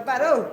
Baru.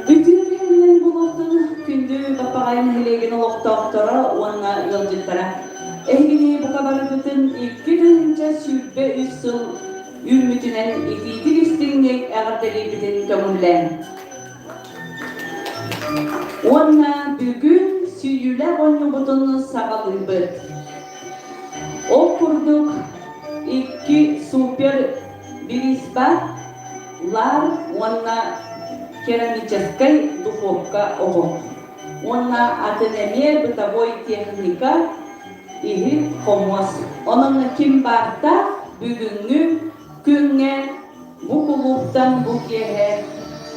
Ütülemeyen bulutun kündü papağayın hilegen oloqtaqtara oğanna yılcıttara. Ehgini bu kabarı bütün iki dönünce sübbe üssül ürmütünen itidir istingek ağırteli bütün kömürlen. Oğanna bugün süyüler onu butunu sağalıybıt. O kurduk iki süper birisbatlar oğanna керамической духовка ого. Она атенемия бытовой техника и хомос. Onun kimbarta бүгүнгү күнгө бу клубтан бу кеhe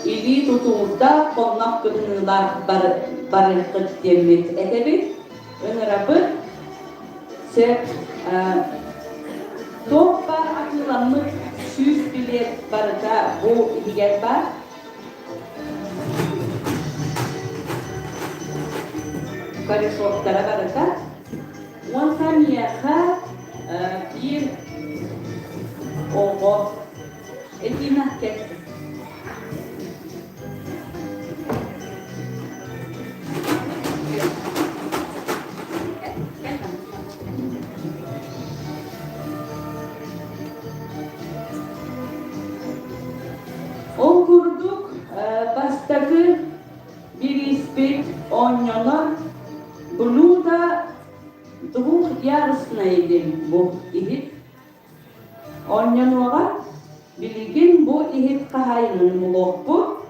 или тутууда коннак кылынылар барыкыт демет этеби өнөрабы Sep top var akıllanmış 100 bilet barıda bu higel var. Yukarı şortlara barıda. Ondan yaha bir oğul etina ketti. O kurduk bastaki bir ispek onyonlar bunu da doğu yarısına edim bu ihit onyonuğa bilgin bu ihit kahayının muloh bu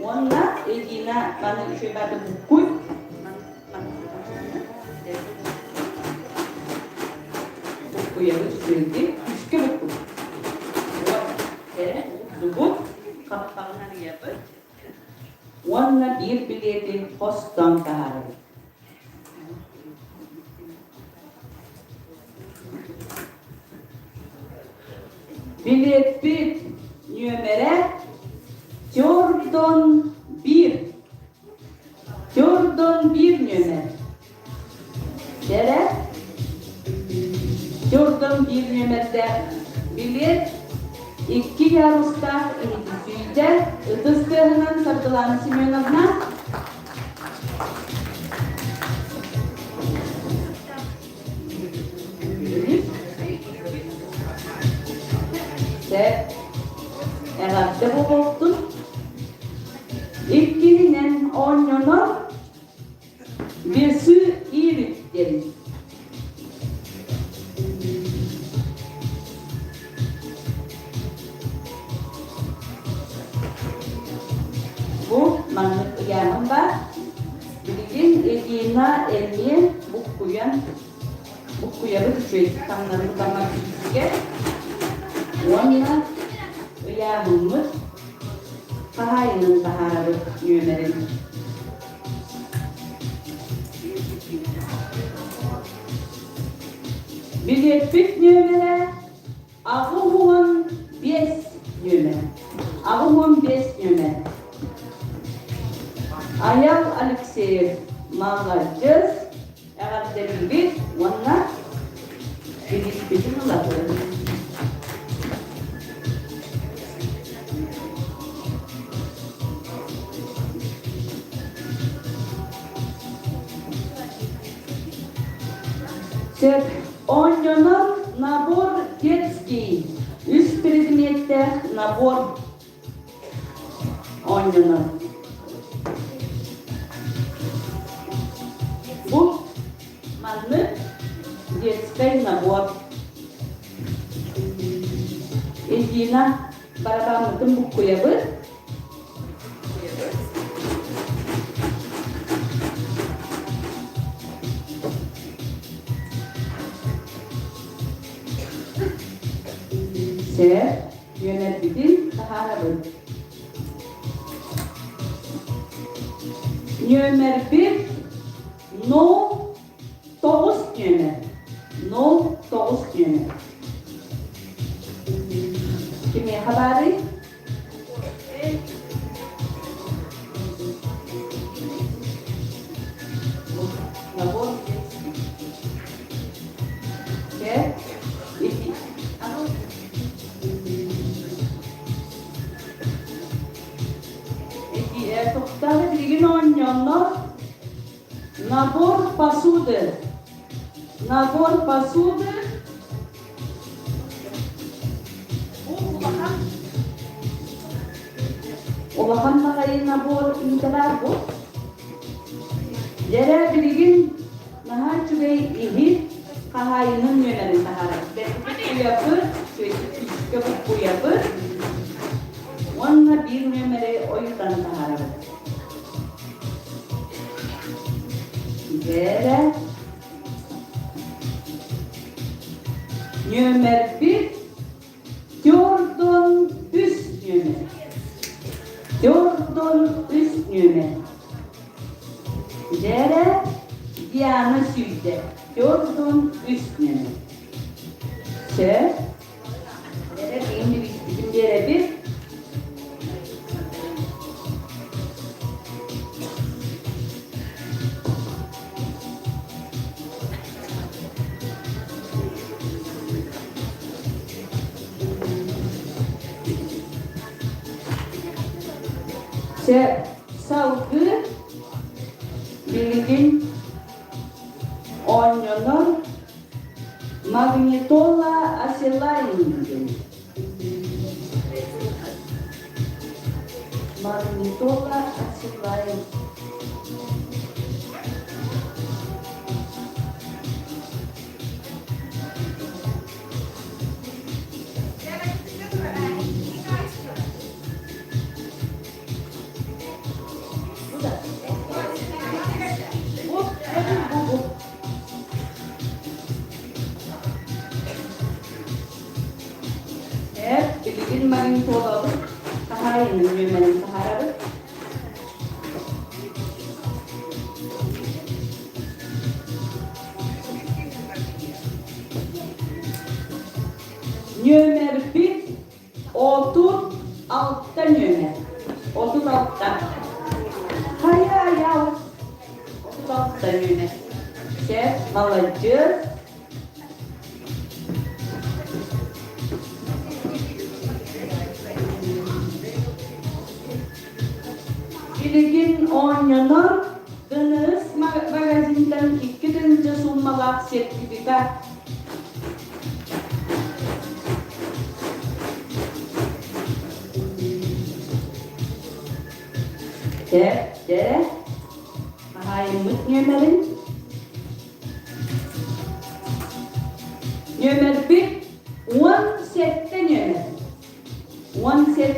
onunla edina bana şöyle bukuy bukuya sürdü üçke bukuy dubuk kapağını yapıp onunla bir biletin postan taharı. Bilet bir numara Jordan 1 Jordan 1 numara Dere Jordan 1 numarada bilet İki yarışta eğitimde ıtıstığının sardılan Simyonovna ve herhalde bu oldu. İlkinin oyunu bir sürü iyi deriz. Bu manlık yanında bilgin edina elmiye bu kuyanı düşüyor. Tanrı'nın damak düşüyor. Onunla yanımız kahayının taharı yönelim. Bilet bit numara Ağuhun 5 numara. Ağuhun 5 numara. Ayal Alekseyev Mağacız herhalde bir onunla bitin ulaşıyor. Sep oyunun nabor детский üst предметler nabor oyunu. Bu manlı детский nabor. Edina barabamatın bu kuyabı. Sep yönetimin taharabı. Numara 1 No 9 numara. No 9 numara. Kimi habari? Nabor. Sep Toktarı bilgin oynayanlar nabor pasudur. Nabor pasudur. Olahan nakayı nabor intilar bu. Jere bilgin naha çüvey ihir kahayının yönerin taharat. Bu yapır, bu yapır. Onunla bir numara oyundan taharat. Jere numara 1 Jordan üst numara. Jordan üst numara. Jere Diana Süde. Jordan üst nömer. Se. Dere bizim dere bir. Se salgı bilgin onyolar magnetola acelain. Magnetola acelain. Bilgin magnetola kaharin nömerin kaharı. Nömer 1 36 nömer. 36. Hayır ya. 36 nömer. Şef, молодец. Bilgin oynanan Deniz magazinden 2. summalar sertifikat. Dere mahayimut nömerin. Nömer 1 17 nömer. 17.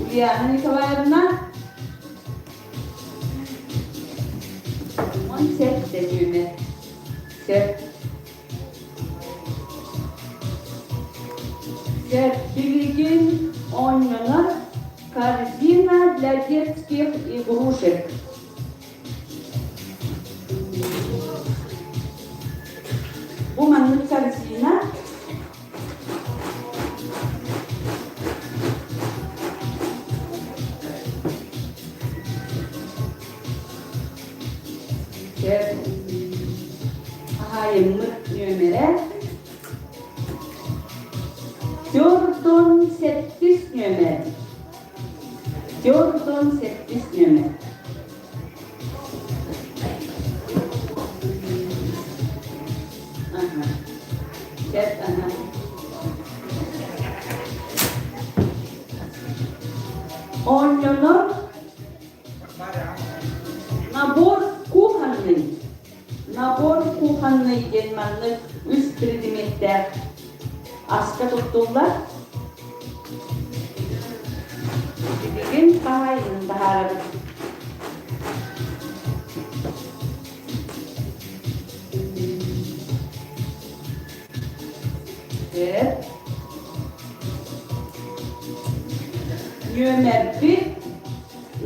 Ulianan ikawarna 17 nömer. Bilgin oynanan корзина для детских игрушек. Bu manlık корзина hayırlık nömere 48 nömer. 48 nömer. Aha. Cep aha. Oynanan nabor kuhanlı. Nabor kuhanlı gelmanlık üst predimette aska tuttular. Bilgin kahayın baharı. Evet. Nömer 1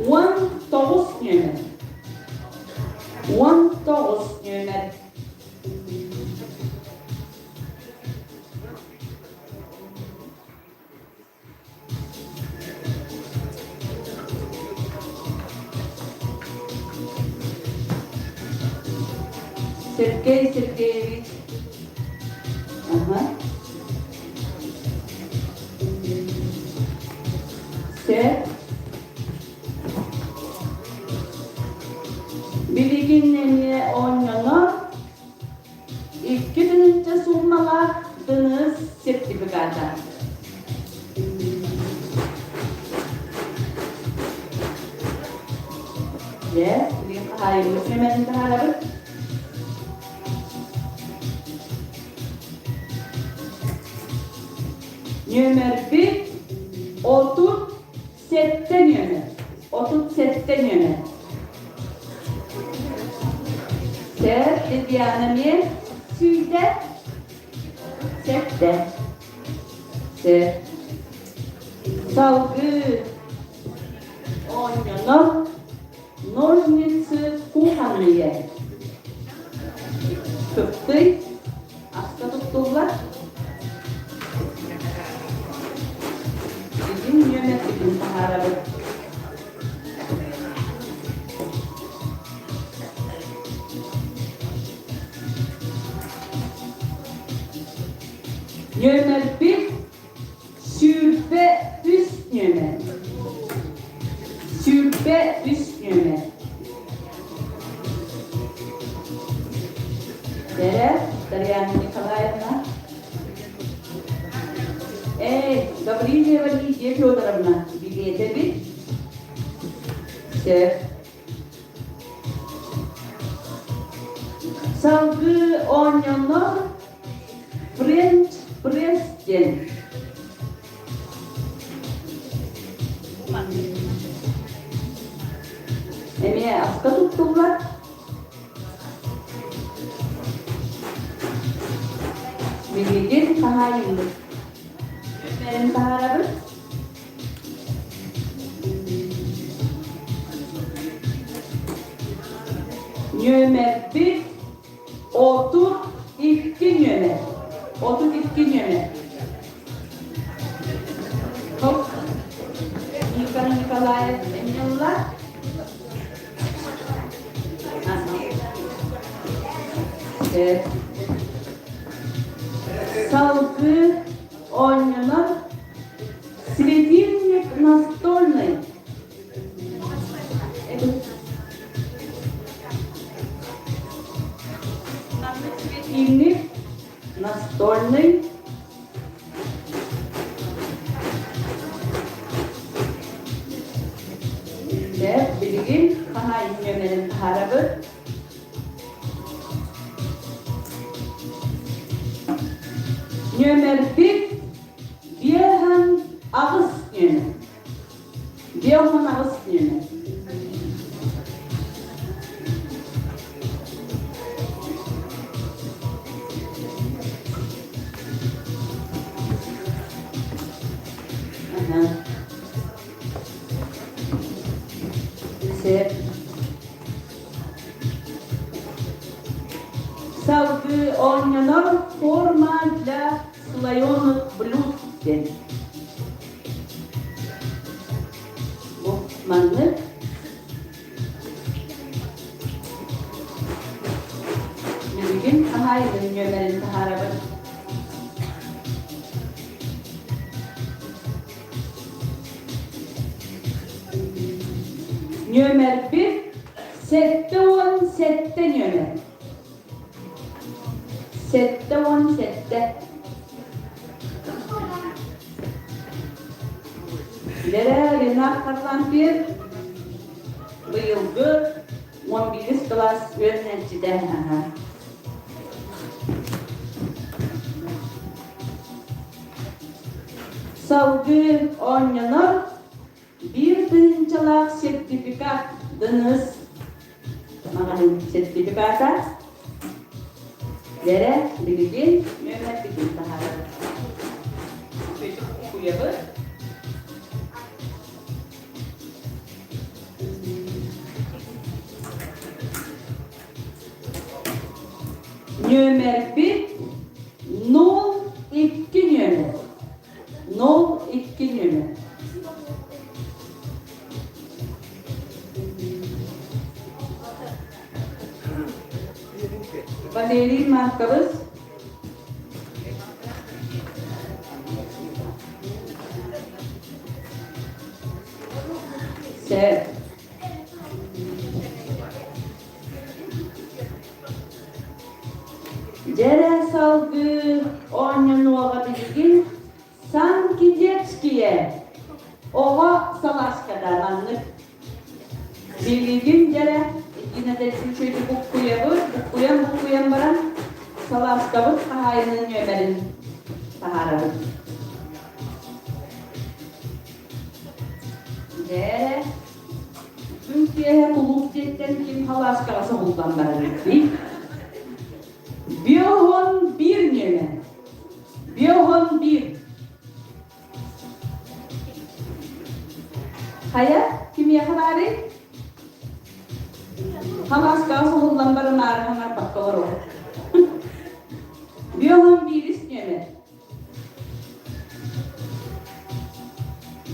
19 nömer. 19 nömer. Sergey Sergeyevich. Aha. Bilginlerine oynanan 2. summalar Deniz sertifikatı. Yes, hayırlı nömerin taharabı. Nömer 1 37 nömer. 37 nömer. Ser Lidiane Süde Sette. Ser Salgı oynuyor. Ножницы кухонные. Köftey. Aska tuttular. Bizim yönettiğimiz taharabı. Yönet bir sürpe üst yönet. Sürpe üst yönet. Dere, Дарьяна Николаевна. Гаврилия Валерия Федоровна, билеты бит. Все. Salgı oynuyor. French President. Emiye aska tuttular. Bilgin tahayımdır. Benim taharabı. Nömer bir, otur iki nömer. Otur iki nömer. Hop. Nikolaev Nikolaev Emil'ler. Evet. Salgı oynuyor. Светильник настольный. Светильник настольный. Evet, bilgin. Aha, yönelim taharabı. Nömer bir, Biyhan ağız yönü. Biyhan ağız yönü. Salgı oynuyor, forma для слоеных блюд. Bu manlık. Bugün tahayının yönelim taharabı. Nömer bir, sette on sette nömer. Sette on sette. Dere Renar Karlampir bıyılgı 11. klas öğrencide. Salgı oynuyor. Bir birinçilak sertifikat dınız. Mağanın sertifikata. Dere bilgin yönettiğin taharı. Çocuk kuyabı. Nömer bir, 02 nömer. 02 nömer. Valeri markamız. Evet. Cere salgı oynuyor bilgin Sankidetskiye. Oha Salaska'da anlık. Bilgin cere yine de şöyle bu kuyan baran Salaska'nın tahayının yömerin taharabı. Cere Türkiye'ye kuluk cidden kim Salaska'sı buldan verir. Biyahon bir nömer. Biyahon bir. Haya, kimi habari? Hamas ka so lambar mar hamar pakkoro. Biohon bilis nyeme.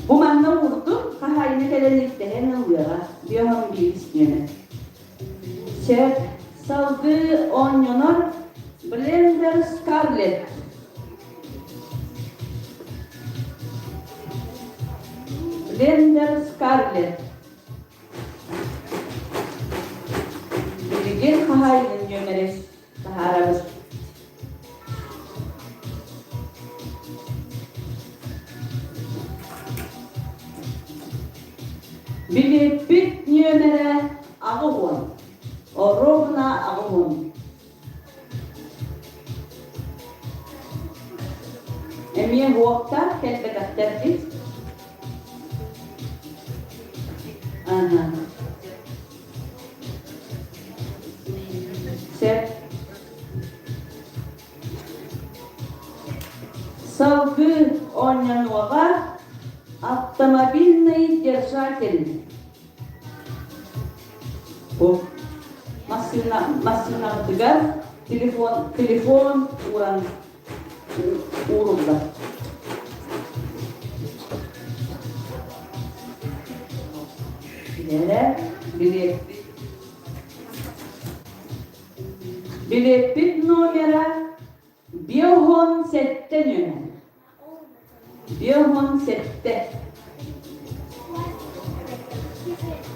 Bu manna vurdu, kahayını kelenlikte hemen uyara. Biohon bilis nyeme. Chef salgı onion blender scarlet. Blender scarlet. Bilgin kahayının yönelik taharabız. Bilipit yönere ağıbın. Orobna ağıbın. Emiye huokta kelbek akterdik. Aha. Chef. Salgı onyanova автомобильный держатель. Bu masina tıgar telefon uğrunda. Bilet numara Biohon sette yönel. Biohon sette.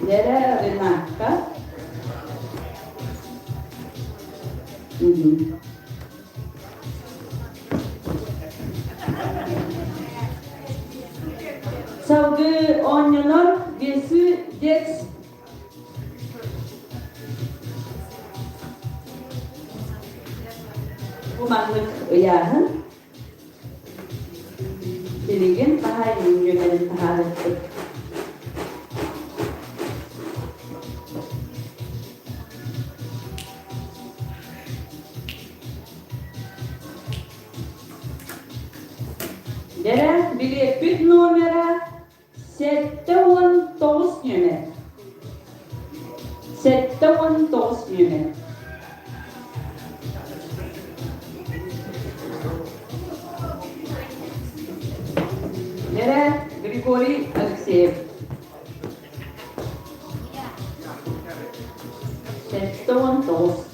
Nere Renata? Salgı onyonor gesi geç. Bu manlık uyarın. Bilgin kahayın yönelin taharettik. Dere bilet numara 79 yönet. 79 yönet. Dere Grigori Alexeyev. 79.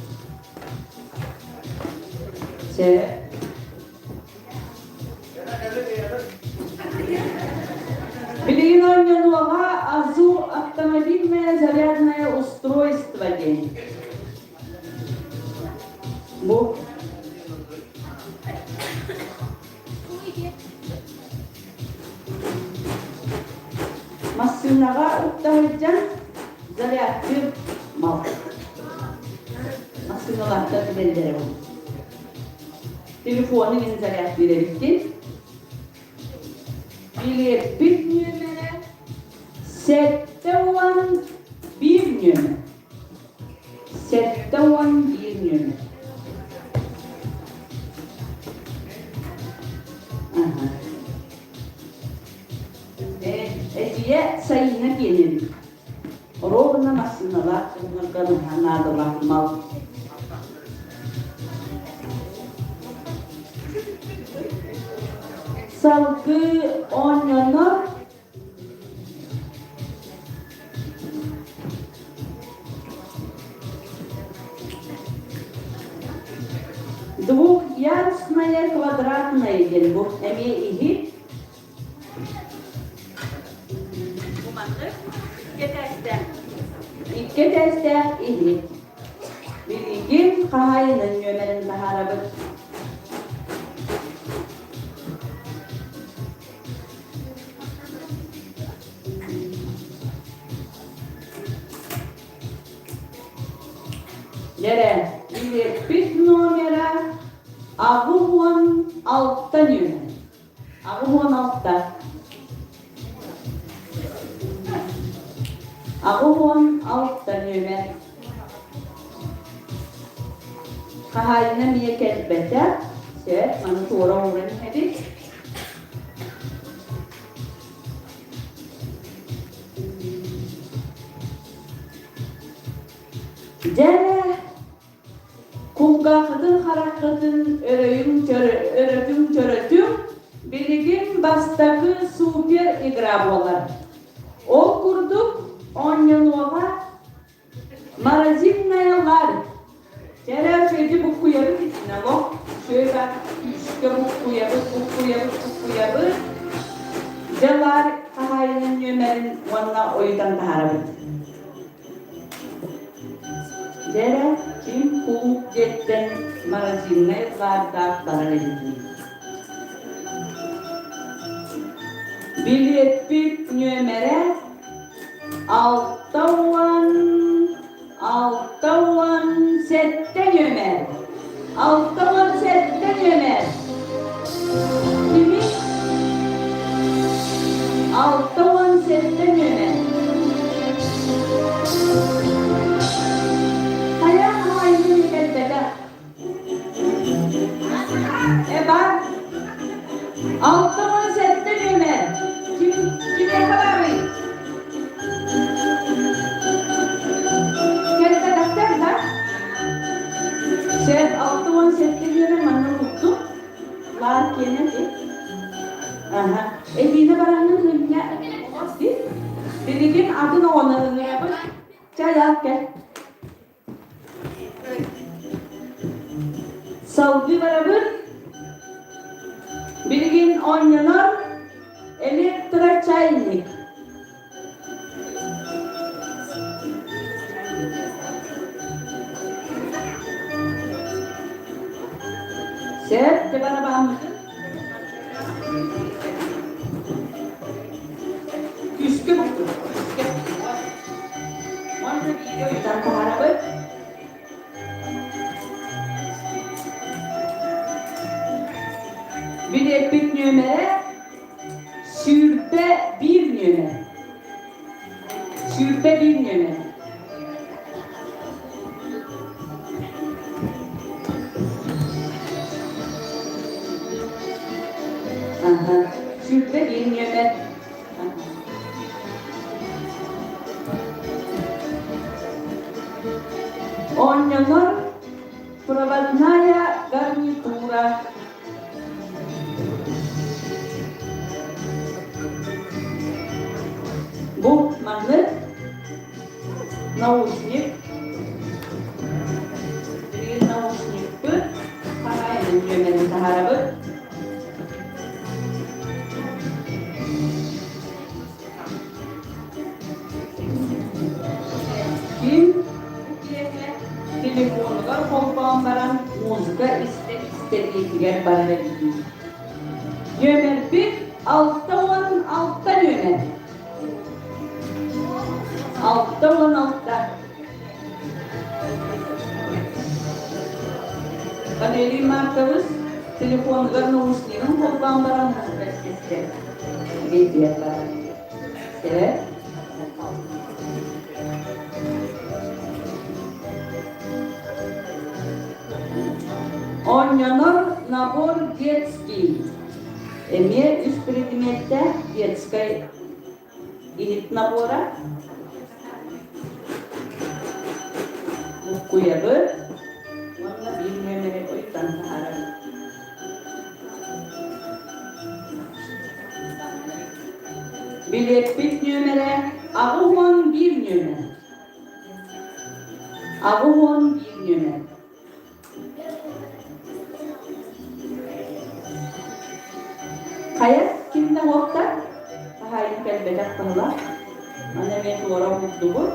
Влияние нового АЗУ автомобильное зарядное устройство день. Bu masinaga uktahıcan zaryatçı mal. Masinalarda bilenlere bu. Telefonu yine zaryat verebildi. Bilet bitmeyene sette olan bir yöne. Sette olan bir yöne. Eciye sayına gelir. Orada masinalar, bunlardan hanadılar mal. Salgı onyonor двухъярусная квадратная гелбу эми İki teste ihi. Bilgin kahayının yömelin taharabı. Yere bilet numara Ağuhon alttan yönel. Ağuhon altta. Ağuhon alttan yönel. Kahayına bir kelbete. Mana tora uğranı hedik. Jere kumgakıdın harakatın örötüm çörötüm biligin bastakı super igra bolar. O kurduk 10 yıl ola marazinnayalar. Jere şöyle bu kuyarı gitsin ama şöyle bak üçte bu kuyarı Jalar kahayının yömerin onunla oydan taharabı. Jere kim kuğuk jetten marazinne zardak bararaydı. Biletbit nömere altawan sette nömer. Altawan sette nömer. Kimi? Altawan sette nömer. Hayır kendine. Bak. Altawan sette nömer. Kime kadar mı? Kendine defter da. Sen altawan sette nömer manı unuttum. Var kendine. Aha. Dina barangnya hanya pasti. Biligin adın onarını yapıp çayak gel. Saudi beraber biligin oynanan elektrik çaynik. Set cebana baham. Küskü buku. Mana video itan taharabı. Bir epik nömere şürpe bir nömere. Şürpe bir nömere. Aha. Şürpe bir nömere. Ognuno provadnaya garnitura. Bu manlı nausnik. Bir nausnik bu. Parayla cömerin taharabı. Kim? Telefonlar, kompambaran muzika istediği barına gidiyor. Yömer bir, altta yömer. Altta. Kaneli markamız telefonlar nusli'nin kompambaran muzika istediği barına. Evet. Ognuno nabor детский. Имеет из предмета детской и набора. Kuyabı. Onunla bir nömere koyup tanıtarım. Biletbit nömere. Ağuhon bir nömere. Ağuhon bir nömere. Hayat kimde orta? Hayat kelbecek tanılar. Annemiyet orang mutlu bu.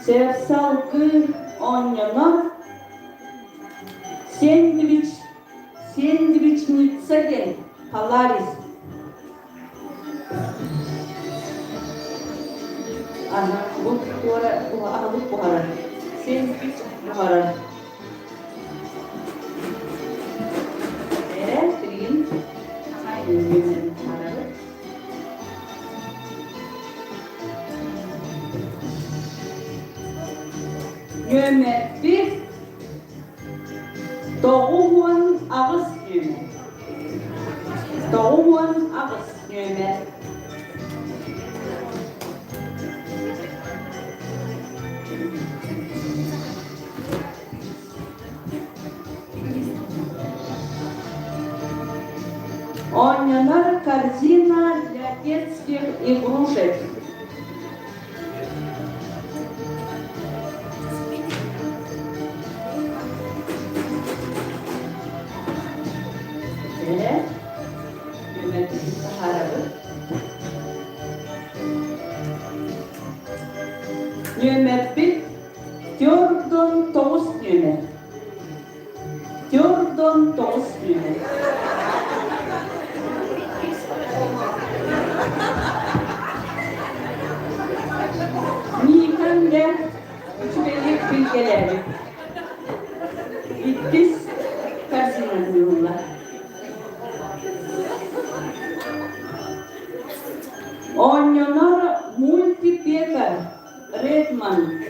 Sersalkı onyana sandviç mitsagen palaris. Aha, bu ahlık buhara. Sandviç buhara. Trin. Hayır, Nömer bir Doğumun ağız nömer. Doğumun ağız nömer. корзина для детских игрушек. Evet. Yönetimi Sahara'lı. Yönetimi Teordon Toğuz yönetimi. Teordon Toğuz yönetimi. Nihan'da küçük bilgileri. İdris Karsinan diyorlar. Oynanar multiplayer Redmond.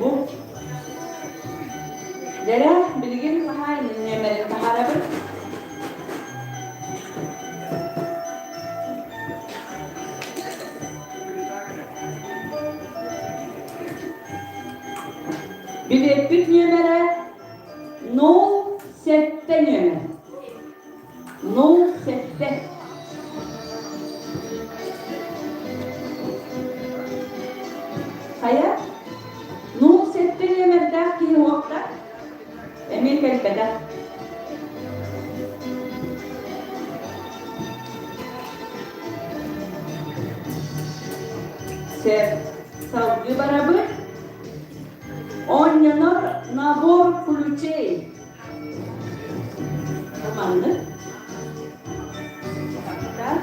Bu Dere bilgin kahayn nemerin taharabı. Bilepik numara no sette numara. No sette. Kaya no sette numara da ki wakta emin kalbada. Ser savcı beraber oynanar nabor ключей. Команды. Да?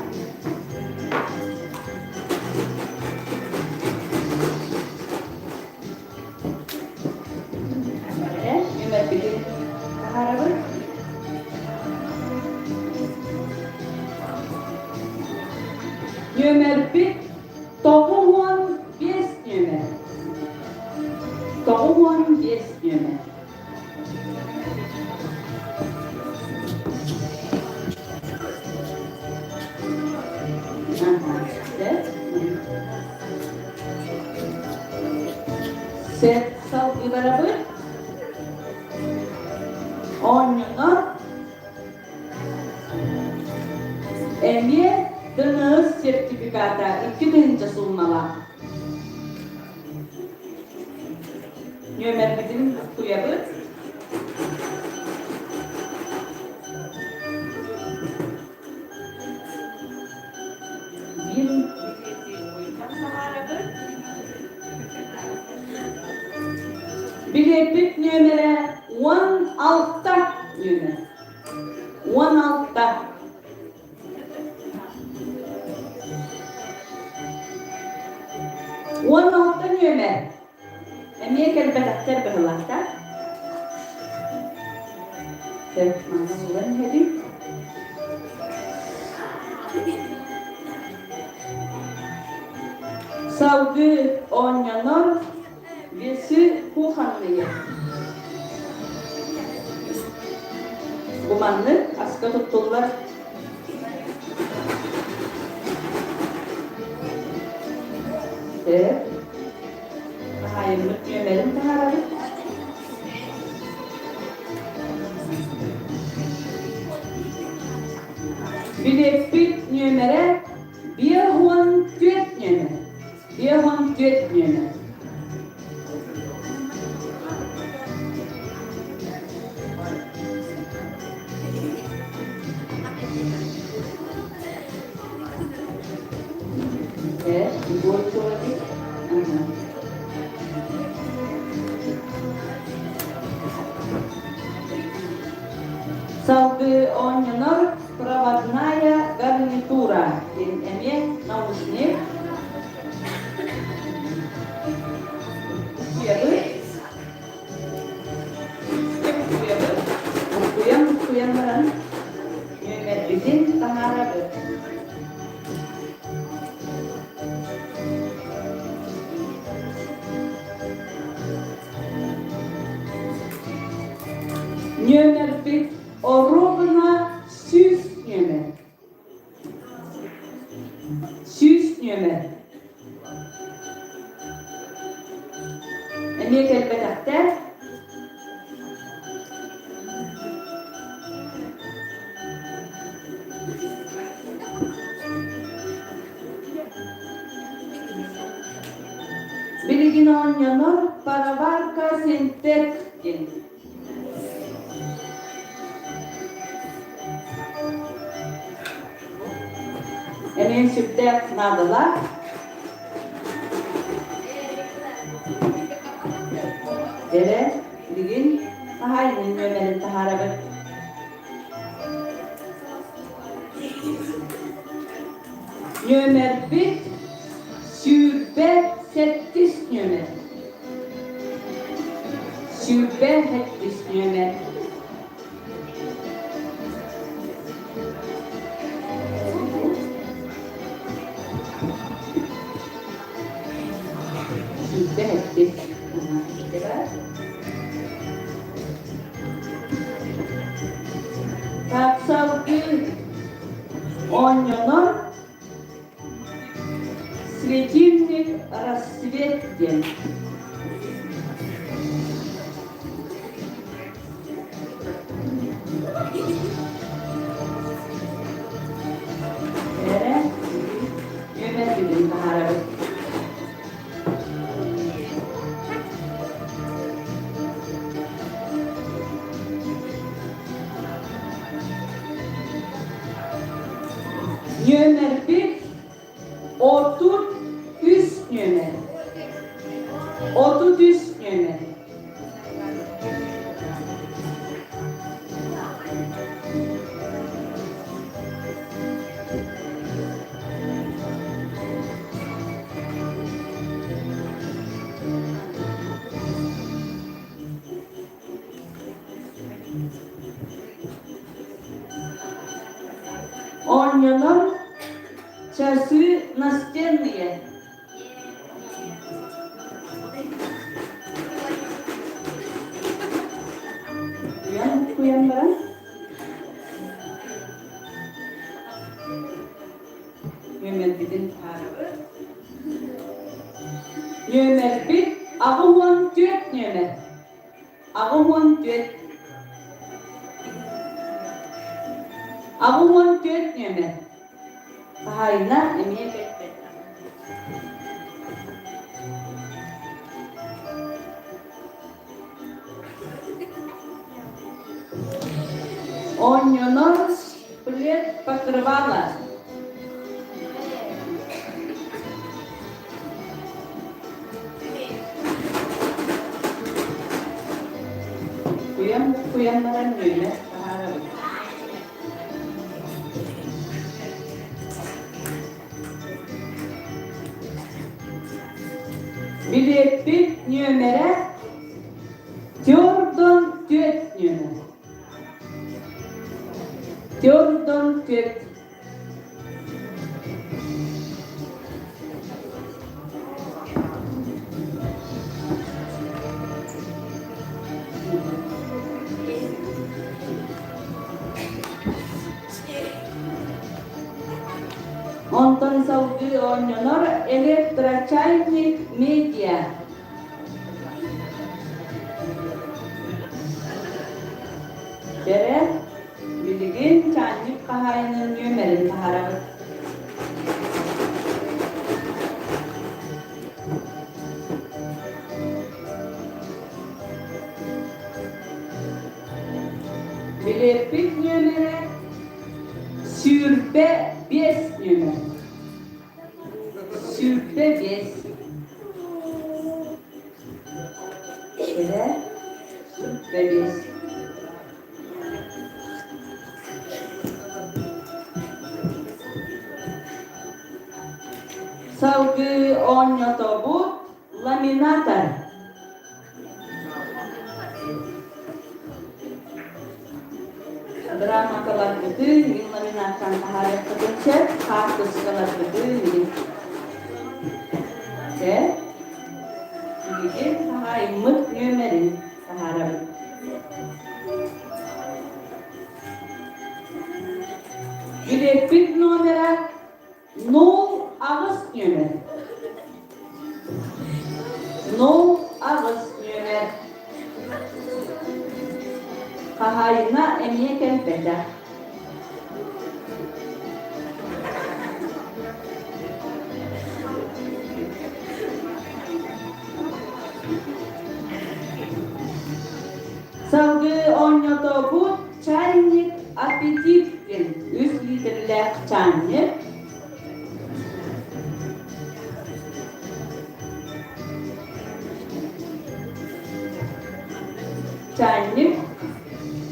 Номер 1. Таharabı. Номер 1. Toğuhan 5 номер. Toğuhan 5 номер. Set savcı beraber oynuyor. Emniyet dönüş sertifikata 2. sunmalar. Номер 1 kuyabı. Bilepik numara 16 numara. 16. numara. Emniyet kalbada terbiyelahta. Mana hadi. Savcı oynanar birisi kuhanlıya. Kumanlı aska tuttular. Evet. Hayırlı yönelim taharabı. Bilepik numara 104 numara. 104 numara. Evet, bu lagi. Savcı oynanar Проводная гарнитура. Emniyet namusnik. Kuyabı. Kuyabı. Kuyanların yönetiminin taharabı. Номер 5. Ровно 6 номер. 6 номер. Emek elbette. Bilgin oynanır, para varka sentek gen. Emin süptek nadılar. Dere, bilgin, tahayının nömerin taharabet. Nömer bir, şube settis nömer. Şube hettis nömer. Şube hettis. Taksalgı oynuyor. Светильник рассветен. Yönetim taharabı. Nömer bir, otur üst nömer. Otur üst nömer. Oynanan часы настенные. Kuyan barang? Nömer birin tarafı. Nömer bir, ağıwan dört nömer. Ağıwan dört. Ağıwan dört nömer. Tahayna emeğe bekle. Oynuyor плед покрывала. Kuyanlara öyle. Bilettik nömere Tjordon dört nömer. Tjordon dört. Ondan sonra oynuyor elektrochaynik media. Dere bilgin çaynik kahayının nömerin taharabı. Bilepik nömere sürpe 5 nömer. Sürpe 5. Şöyle sürpe 5. Salgı onyotobut laminator. Drama kalar gede, laminatan taharet kecil, kartus kalar gede, ya, jadi taharet mut nömerin taharet. Bilepik nomera 0 Ağustos nömer. 0 Ağustos ayına emiye kelpede. Salgı onyoto bu çaynik apetitkin 3 litrlik çaynik. Çaynik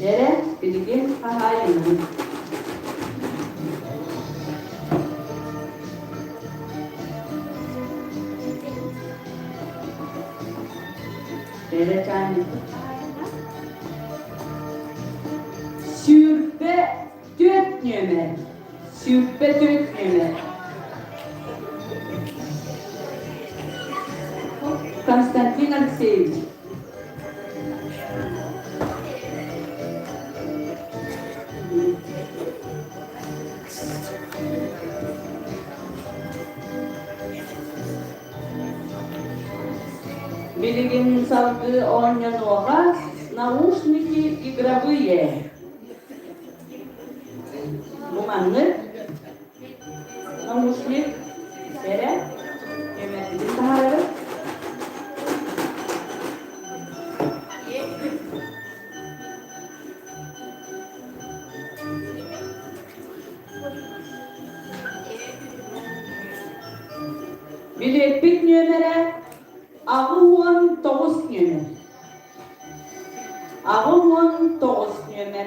yere bilgin ahayının. Yere çaynik. Sürpe 4 numara. Sürpe 4 numara. Konstantin Alexeyevich. Билигин салгы онянуга наушники игровые. Буманны. Наушник. Сере. Yemeğini taharı. Biletlik numara Ağuhun 9 numara. Ağuhun 9 numara.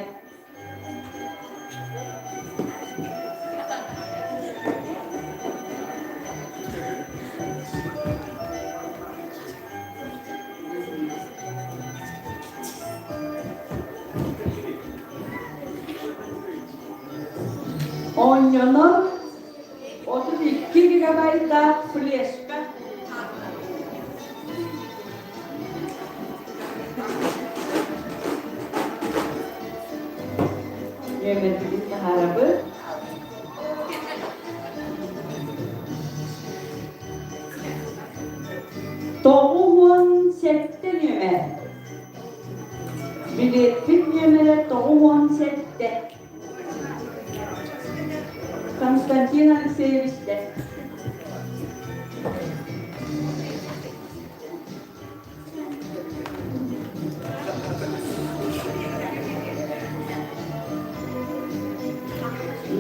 Onyanın 32 GB fleşka. Yemekli taharabı. Toğuhun 7 numara. Biletlik numara Toğuhun 7. Konstantin Alexeyevich de.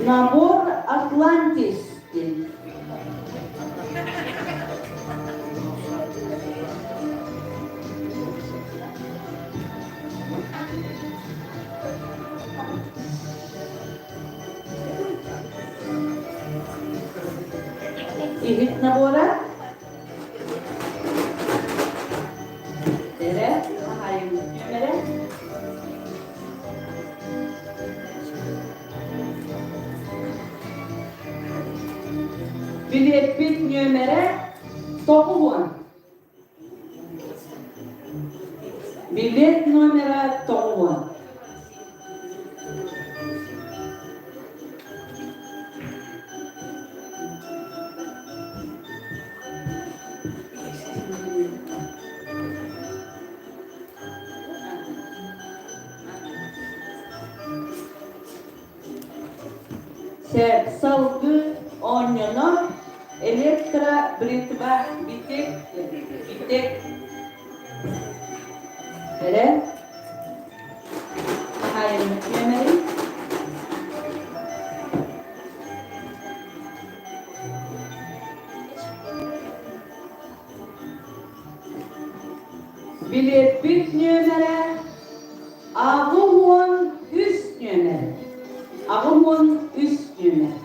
Nabor Atlantis. Ihit nabora. Tere, ahayım numara. Biletlik numara Toğuhun. Bilet numara Toğuhun. Salgı onyanı elektra britva bitek Tere hayır yemeği bilet numara Ağuhun üst numara Ağuhun üst numara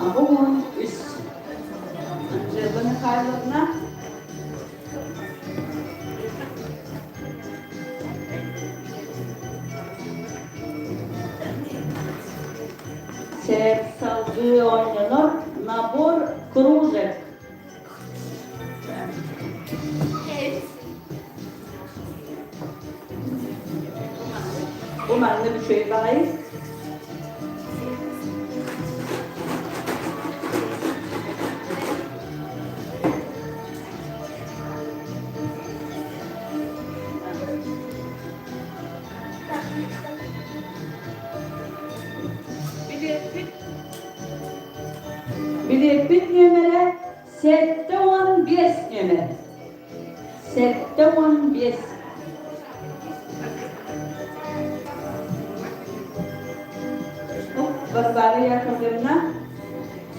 Ağuhun üst Cebini kaydırma Salgı oynanır nabor kruzek Bu mende bir şey daha iyi. Bilet numara 715 numara. 715. Berbara yakınlarına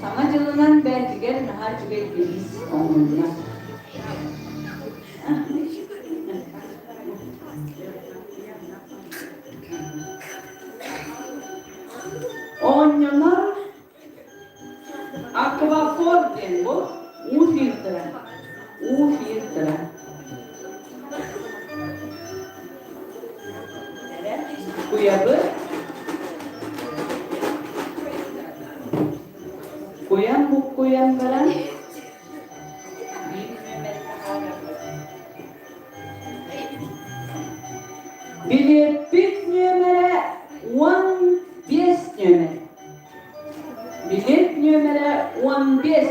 sana cılınan belgeler daha çok etkiliyiz onunla. Onyalar akva fordin bu ufiltre. Kuyabı Koyan baran bilet numara 15 numara. Bilet numara 15.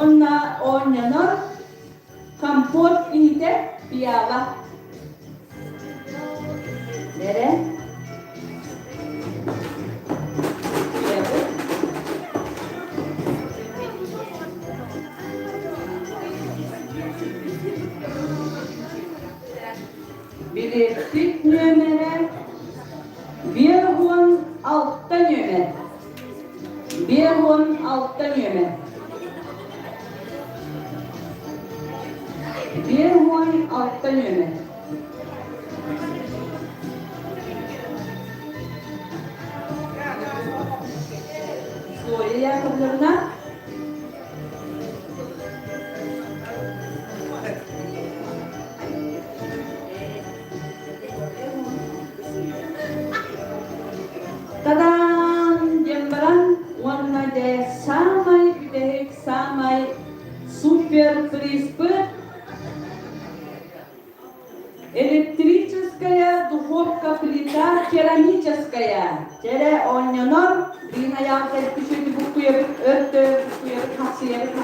Onna onyanor kampot inte piala. Nere? Bilet numara 116 numara. 116 numara. 116 numara. Suriye yakınlarına tadam jembaran warna de samai bidehek samai super crisp электрическая духовка плита керамическая. Тере оннонор бина ялтер пишети букуябыт өттө букуябыт таксиябыт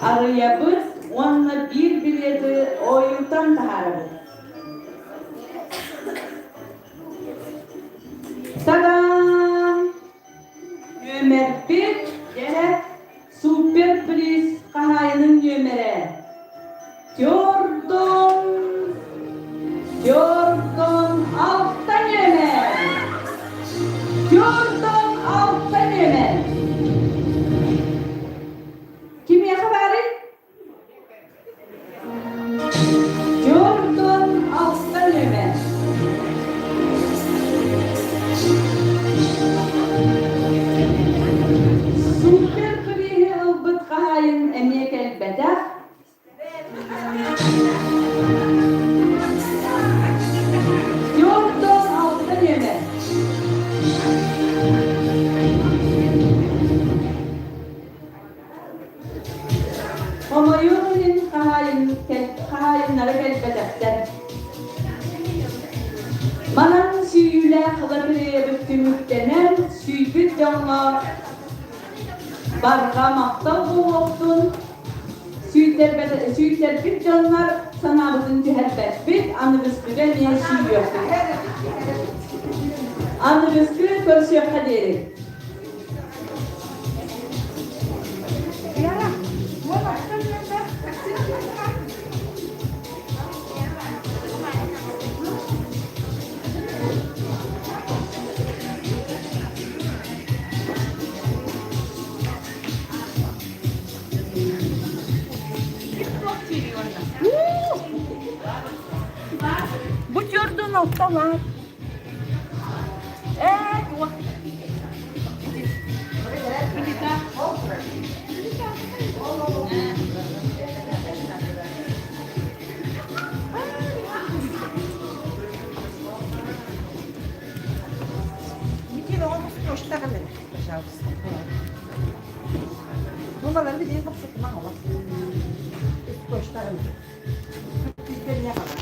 арыябыт онна bir билети оюлтан тахарабыт. Tadam! Numar 1 gene super pris kahayının numara. Jordan altta numara. Jordan altta numara. Kim yakabari? Jordan altta numara. Super pris albet kahayın emek elbette. Jordan altta numara. Homayunun kahayınları elbette. Manan süyüyle kılakırıya büktümüktenen süybüt canlar barga maktal boğuktun. Süyter bir canlar sanabıdın tühelbet bir anıbız güle niye süy yoktu. Anıbız güle körüsü yok kaderim. Bu Jordan altta var. Arabaları bir diye kapatma hava. Üst koşlarım. 41'e kadar.